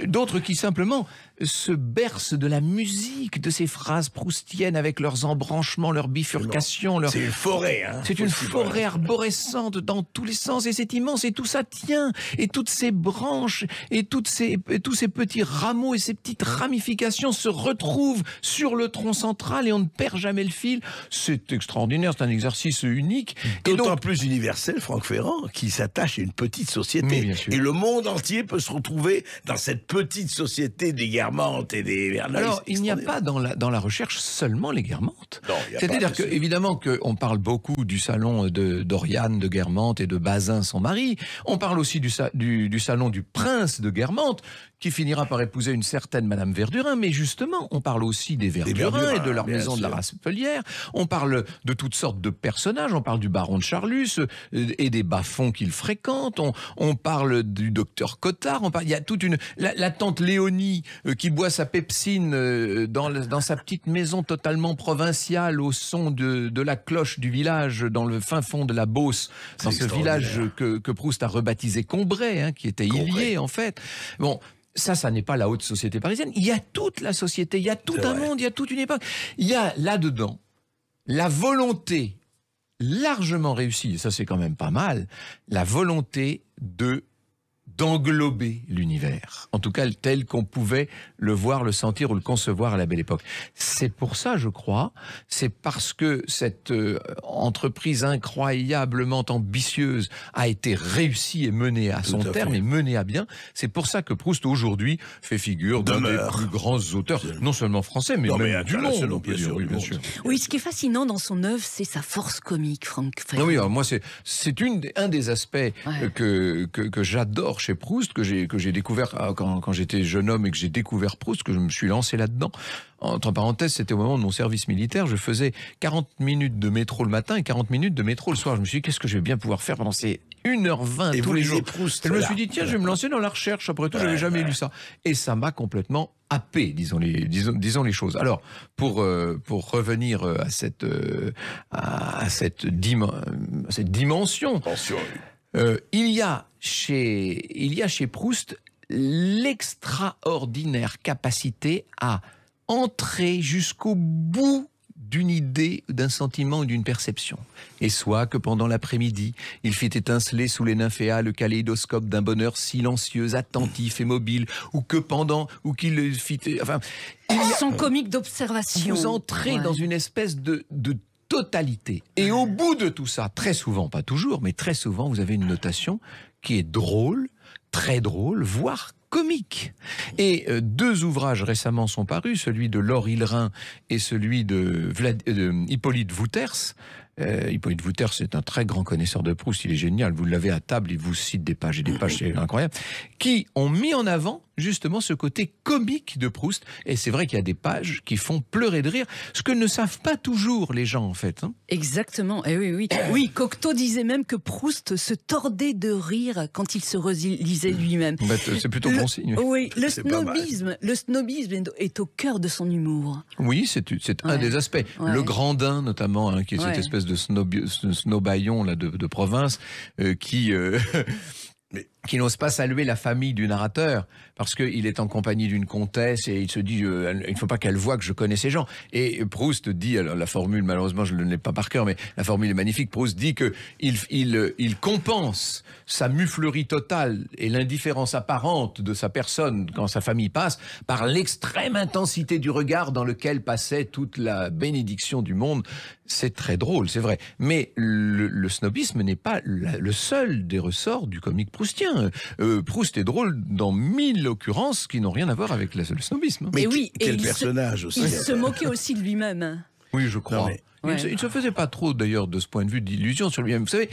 d'autres qui simplement se bercent de la musique, de ces phrases proustiennes avec leurs embranchements, leurs bifurcations. C'est une forêt. Hein, c'est une forêt arborescente dans tous les sens, et c'est immense, et tout ça tient. Et toutes ces branches et tous ces petits rameaux et ces petites ramifications se retrouvent sur le tronc central et on ne perd jamais le fil. C'est extraordinaire, c'est un exercice unique. D'autant plus universel, Franck Ferrand, qui s'attache à une petite société. Et le monde entier peut se retrouver dans cette petite société des Guermantes et des Verneuil. Alors, il n'y a pas dans la recherche seulement les Guermantes. C'est-à-dire que, évidemment, qu'on parle beaucoup du salon d'Oriane de Guermantes et de Bazin, son mari. On parle aussi du salon du prince de Guermantes, qui finira par épouser une certaine Madame Verdurin, mais justement, on parle aussi des Verdurin et de leur maison de la Raspelière, on parle de toutes sortes de personnages, on parle du baron de Charlus et des bas-fonds qu'il fréquente, on parle du docteur Cottard, il y a toute la tante Léonie qui boit sa pepsine dans sa petite maison totalement provinciale au son de la cloche du village dans le fin fond de la Beauce, dans ce village que Proust a rebaptisé Combray, qui était Illier en fait. Bon, ça n'est pas la haute société parisienne. Il y a toute la société, il y a tout un monde, il y a toute une époque. Il y a là-dedans la volonté largement réussie, et ça c'est quand même pas mal, la volonté de d'englober l'univers. En tout cas, tel qu'on pouvait le voir, le sentir ou le concevoir à la Belle Époque. C'est pour ça, je crois, c'est parce que cette entreprise incroyablement ambitieuse a été réussie et menée à son terme et menée à bien. C'est pour ça que Proust, aujourd'hui, fait figure d'un des plus grands auteurs, non seulement français, mais même du monde. Bien sûr. Oui, ce qui est fascinant dans son œuvre, c'est sa force comique, Franck Ferrand. Oui, alors moi, c'est un des aspects que j'adore chez Proust, que j'ai découvert quand j'étais jeune homme et que j'ai découvert Proust, que je me suis lancé là-dedans. Entre parenthèses, c'était au moment de mon service militaire. Je faisais 40 minutes de métro le matin et 40 minutes de métro le soir. Je me suis dit, qu'est-ce que je vais bien pouvoir faire pendant ces 1h20 tous les jours. Proust, et je me suis dit, tiens, je vais me lancer dans la recherche. Après tout, j'avais jamais lu ça. Et ça m'a complètement happé, disons les choses. Alors, pour revenir à cette dimension, il y a chez Proust l'extraordinaire capacité à entrer jusqu'au bout d'une idée, d'un sentiment ou d'une perception. Et soit que pendant l'après-midi, il fit étinceler sous les nymphéas le kaléidoscope d'un bonheur silencieux, attentif et mobile, ou qu'il fit... Enfin, son comique d'observation. Vous entrez dans une espèce de totalité. Et au bout de tout ça, très souvent, pas toujours, mais très souvent, vous avez une notation qui est drôle, très drôle, voire comique. Et deux ouvrages récemment sont parus, celui de Laure Hillerin et celui de Hippolyte Wouters. Hippolyte Wouters est un très grand connaisseur de Proust, il est génial, vous l'avez à table, il vous cite des pages et des pages, c'est incroyable, qui ont mis en avant justement ce côté comique de Proust. Et c'est vrai qu'il y a des pages qui font pleurer de rire, ce que ne savent pas toujours les gens en fait. Exactement, et oui. Oui, Cocteau disait même que Proust se tordait de rire quand il se relisait lui-même. C'est plutôt bon signe. Oui, le snobisme est au cœur de son humour. Oui, c'est un des aspects. Ouais. Le Grandin notamment, qui est cette espèce de snobaillon là, de province, qui n'ose pas saluer la famille du narrateur parce qu'il est en compagnie d'une comtesse et il se dit il ne faut pas qu'elle voie que je connais ces gens. Et Proust dit, alors la formule malheureusement je ne l'ai pas par cœur, mais la formule est magnifique. Proust dit que il compense sa muflerie totale et l'indifférence apparente de sa personne quand sa famille passe par l'extrême intensité du regard dans lequel passait toute la bénédiction du monde. C'est très drôle, c'est vrai. Mais le snobisme n'est pas le seul des ressorts du comique proustien. Proust est drôle dans 1000 occurrences qui n'ont rien à voir avec le snobisme. Mais quel personnage aussi. Il se moquait aussi de lui-même. Oui, je crois. Il ne se faisait pas trop, d'ailleurs, de ce point de vue, d'illusion sur lui-même. Vous savez,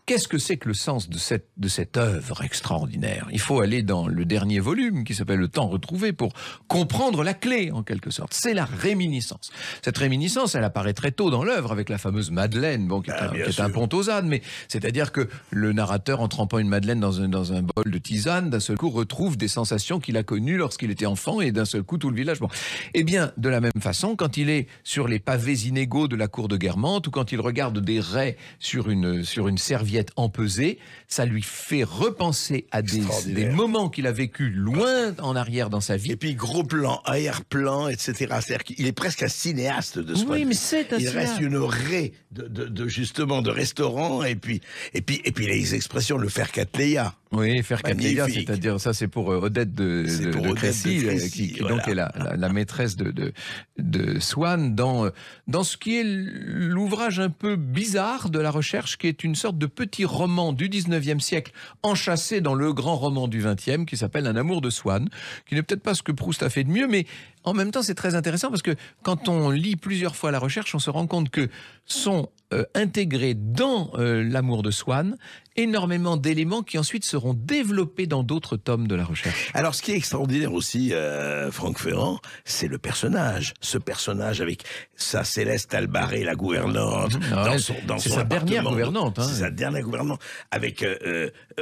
qu'est-ce que c'est que le sens de cette œuvre extraordinaire? Il faut aller dans le dernier volume qui s'appelle Le Temps retrouvé pour comprendre la clé, en quelque sorte. C'est la réminiscence. Cette réminiscence, elle apparaît très tôt dans l'œuvre avec la fameuse Madeleine, qui est un pont aux ânes, mais c'est-à-dire que le narrateur, en trempant une Madeleine dans un bol de tisane, d'un seul coup retrouve des sensations qu'il a connues lorsqu'il était enfant et d'un seul coup tout le village. Eh bien, de la même façon, quand il est sur les pavés inégaux de la cour de Guermantes ou quand il regarde des raies sur une serviette empesée, ça lui fait repenser à des moments qu'il a vécu loin en arrière dans sa vie. Et puis gros plan, arrière-plan, etc. C'est-à-dire qu'il est presque un cinéaste de ce point de vue. Oui, mais c'est un cinéaste. Il reste une raie justement de restaurant et puis les expressions, le faire Cattleya. Oui, faire Cattleya, c'est-à-dire ça, c'est pour Odette de Crécy, qui donc est la maîtresse de Swann dans ce qui est l'ouvrage un peu bizarre de la recherche, qui est une sorte de petit roman du 19e siècle enchâssé dans le grand roman du 20e qui s'appelle Un amour de Swann, qui n'est peut-être pas ce que Proust a fait de mieux, mais en même temps c'est très intéressant parce que quand on lit plusieurs fois la recherche, on se rend compte que sont intégrés dans l'amour de Swann énormément d'éléments qui ensuite seront développés dans d'autres tomes de la recherche. Alors ce qui est extraordinaire aussi, Franck Ferrand, c'est le personnage. Ce personnage avec sa Céleste Albaré, la gouvernante, dans son sa dernière gouvernante. C'est sa dernière gouvernante, avec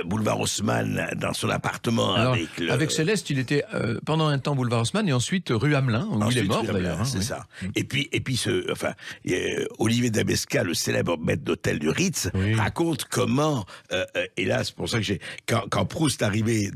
Boulevard Haussmann dans son appartement. Alors, avec Céleste, il était pendant un temps Boulevard Haussmann et ensuite rue Hamelin, où il est mort d'ailleurs. C'est ça. Et puis Olivier Dabesca, le le célèbre maître d'hôtel du Ritz, raconte comment, et là c'est pour ça que quand Proust arrivait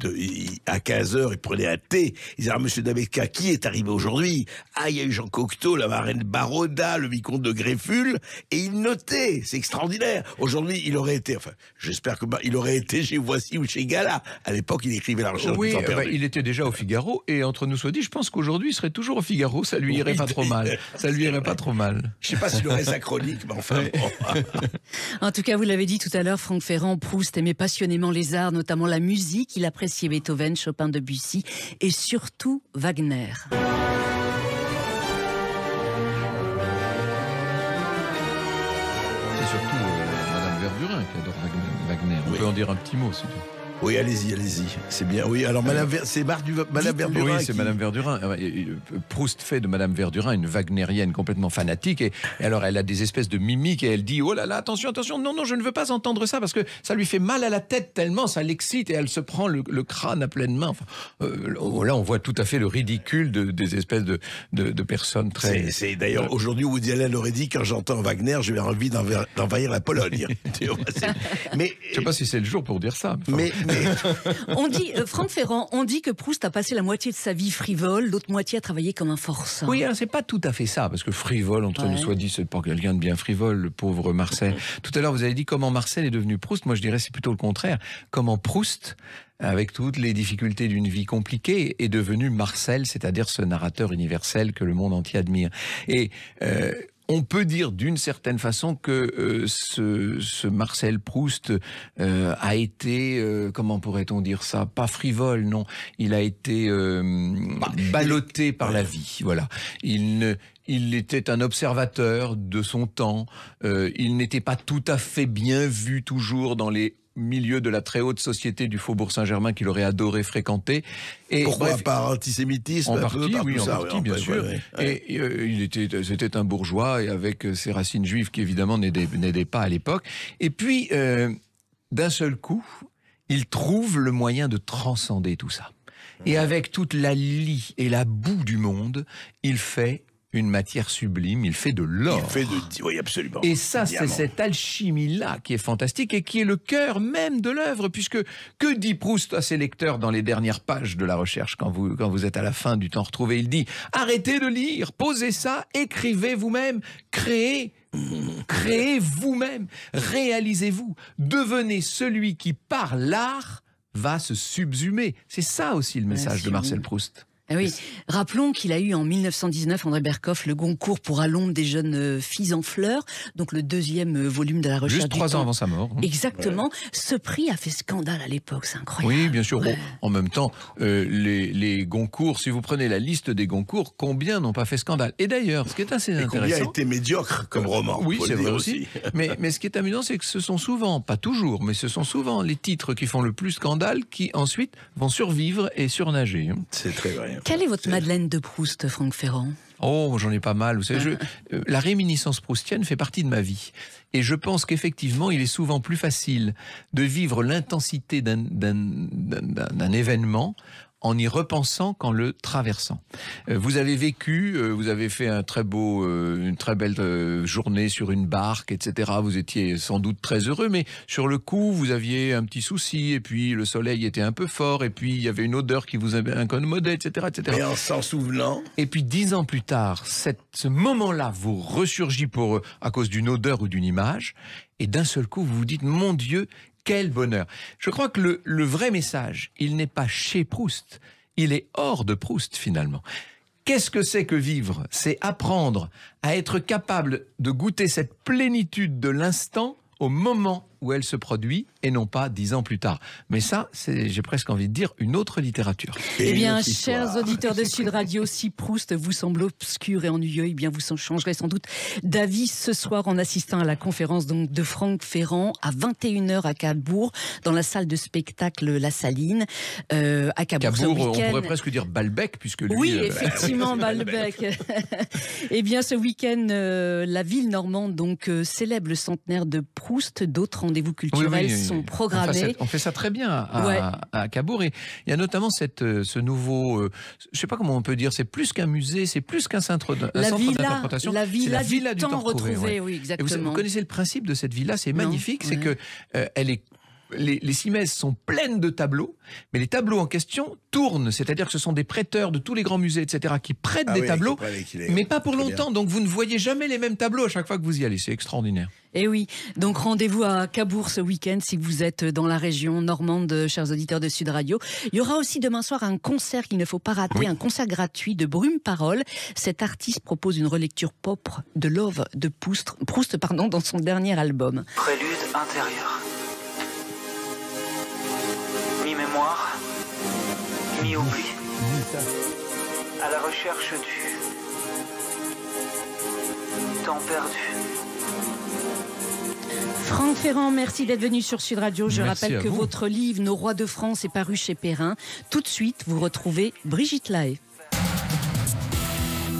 à 15h, il prenait un thé, il disait, monsieur Dabeka, qui est arrivé aujourd'hui? Ah, il y a eu Jean Cocteau, la marraine Baroda, le vicomte de Grefful, et il notait, c'est extraordinaire. Aujourd'hui, il aurait été, enfin, j'espère il aurait été chez Voici ou chez Gala. À l'époque, il écrivait La Recherche du temps perdu. Il était déjà au Figaro, et entre nous soit dit, je pense qu'aujourd'hui, il serait toujours au Figaro, ça lui irait pas trop mal. Ça lui irait pas trop mal. Je sais pas s'il aurait sa chronique, mais enfin bon. En tout cas, vous l'avez dit tout à l'heure, Franck Ferrand, Proust aimait passionnément les arts, notamment la musique. Il appréciait Beethoven, Chopin, Debussy et surtout Wagner. C'est surtout Madame Verdurin qui adore Wagner. On peut en dire un petit mot, si tu veux. Oui, allez-y. C'est bien. Oui, alors c'est Madame Verdurin. Oui, c'est Madame Verdurin. Proust fait de Madame Verdurin une wagnérienne complètement fanatique. Et alors, elle a des espèces de mimiques et elle dit, oh là là, attention, non, je ne veux pas entendre ça parce que ça lui fait mal à la tête tellement ça l'excite et elle se prend le crâne à pleine main. Enfin, là, on voit tout à fait le ridicule des espèces de personnes très... C'est d'ailleurs, aujourd'hui, Woody Allen aurait dit, quand j'entends Wagner, j'ai envie d'envahir la Pologne. Mais je ne sais pas si c'est le jour pour dire ça. On dit, Franck Ferrand, on dit que Proust a passé la moitié de sa vie frivole, l'autre moitié à travailler comme un forçat. Oui, alors c'est pas tout à fait ça, parce que frivole, entre nous soit dit, c'est pas quelqu'un de bien frivole, le pauvre Marcel. Tout à l'heure, vous avez dit comment Marcel est devenu Proust. Moi, je dirais c'est plutôt le contraire. Comment Proust, avec toutes les difficultés d'une vie compliquée, est devenu Marcel, c'est-à-dire ce narrateur universel que le monde entier admire. Et on peut dire d'une certaine façon que ce Marcel Proust a été, comment pourrait-on dire ça, pas frivole, non, il a été ballotté par la vie, voilà. Il était un observateur de son temps, il n'était pas tout à fait bien vu toujours dans les milieu de la très haute société du Faubourg Saint-Germain qu'il aurait adoré fréquenter. Et pourquoi par antisémitisme? En partie, bien sûr. Et c'était un bourgeois et avec ses racines juives qui évidemment n'aidaient pas à l'époque. Et puis, d'un seul coup, il trouve le moyen de transcender tout ça. Et avec toute la lie et la boue du monde, il fait une matière sublime, il fait de l'or. Oui, absolument. Et ça, c'est cette alchimie-là qui est fantastique et qui est le cœur même de l'œuvre, puisque que dit Proust à ses lecteurs dans les dernières pages de La Recherche, quand vous êtes à la fin du temps retrouvé? Il dit « Arrêtez de lire, posez ça, écrivez vous-même, créez vous-même, réalisez-vous, devenez celui qui, par l'art, va se subsumer. » C'est ça aussi le message de Marcel Proust. Ah oui, rappelons qu'il a eu en 1919, André Berkoff, le Goncourt pour À l'ombre des jeunes filles en fleurs, donc le deuxième volume de La Recherche du temps. Juste 3 ans avant sa mort. Exactement. Ouais. Ce prix a fait scandale à l'époque, c'est incroyable. Oui, bien sûr. Ouais. En même temps, les Goncourt, si vous prenez la liste des Goncourt, combien n'ont pas fait scandale? Et d'ailleurs, ce qui est assez intéressant... Combien a été médiocre comme roman? Oui, c'est vrai aussi. mais ce qui est amusant, c'est que ce sont souvent, pas toujours, mais ce sont souvent les titres qui font le plus scandale qui ensuite vont survivre et surnager. C'est très vrai. Quelle est votre Madeleine de Proust, Franck Ferrand? Oh, j'en ai pas mal. Vous savez, la réminiscence proustienne fait partie de ma vie. Et je pense qu'effectivement, il est souvent plus facile de vivre l'intensité d'un événement en y repensant qu'en le traversant. Vous avez vécu, vous avez fait une très belle journée sur une barque, etc. Vous étiez sans doute très heureux, mais sur le coup, vous aviez un petit souci, et puis le soleil était un peu fort, et puis il y avait une odeur qui vous incommodait, etc., etc. Mais en s'en souvenant... Et puis 10 ans plus tard, ce moment-là vous ressurgit à cause d'une odeur ou d'une image, et d'un seul coup, vous vous dites, mon Dieu, quel bonheur! Je crois que le vrai message, il n'est pas chez Proust, il est hors de Proust finalement. Qu'est-ce que c'est que vivre? C'est apprendre à être capable de goûter cette plénitude de l'instant au moment où elle se produit et non pas 10 ans plus tard. Mais ça, c'est, j'ai presque envie de dire, une autre littérature. Eh bien, chers auditeurs de Sud Radio, si Proust vous semble obscur et ennuyeux, eh bien, vous en changerez sans doute d'avis ce soir en assistant à la conférence donc, de Franck Ferrand à 21h à Cabourg, dans la salle de spectacle La Saline, à Cabourg. Cabourg, on pourrait presque dire Balbec, puisque lui... Oui, effectivement, Balbec. Eh bien, ce week-end, la ville normande donc célèbre le centenaire de Proust, d'autres rendez-vous culturels sont programmés. On fait ça très bien à Cabourg. Et il y a notamment ce nouveau, je ne sais pas comment on peut dire, c'est plus qu'un musée, c'est plus qu'un centre d'interprétation. La villa du temps retrouvé, ouais. oui, exactement. Et vous connaissez le principe de cette villa, c'est magnifique, c'est que elle est... Les Simèzes sont pleines de tableaux, mais les tableaux en question tournent, c'est-à-dire que ce sont des prêteurs de tous les grands musées, etc., qui prêtent des tableaux, mais pas pour longtemps. Donc vous ne voyez jamais les mêmes tableaux à chaque fois que vous y allez. C'est extraordinaire. Et oui, donc rendez-vous à Cabourg ce week-end si vous êtes dans la région normande, chers auditeurs de Sud Radio. Il y aura aussi demain soir un concert qu'il ne faut pas rater, un concert gratuit de Brume Parole. Cet artiste propose une relecture pop de Love de Proust dans son dernier album. Prélude intérieur. Mi-mémoire, mi-oubli, à la recherche du temps perdu. Franck Ferrand, merci d'être venu sur Sud Radio. Je rappelle que vous. votre livre Nos Rois de France est paru chez Perrin. Tout de suite, vous retrouvez Brigitte Lahaye.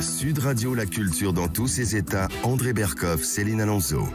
Sud Radio, la culture dans tous ses états. André Berkoff, Céline Alonso.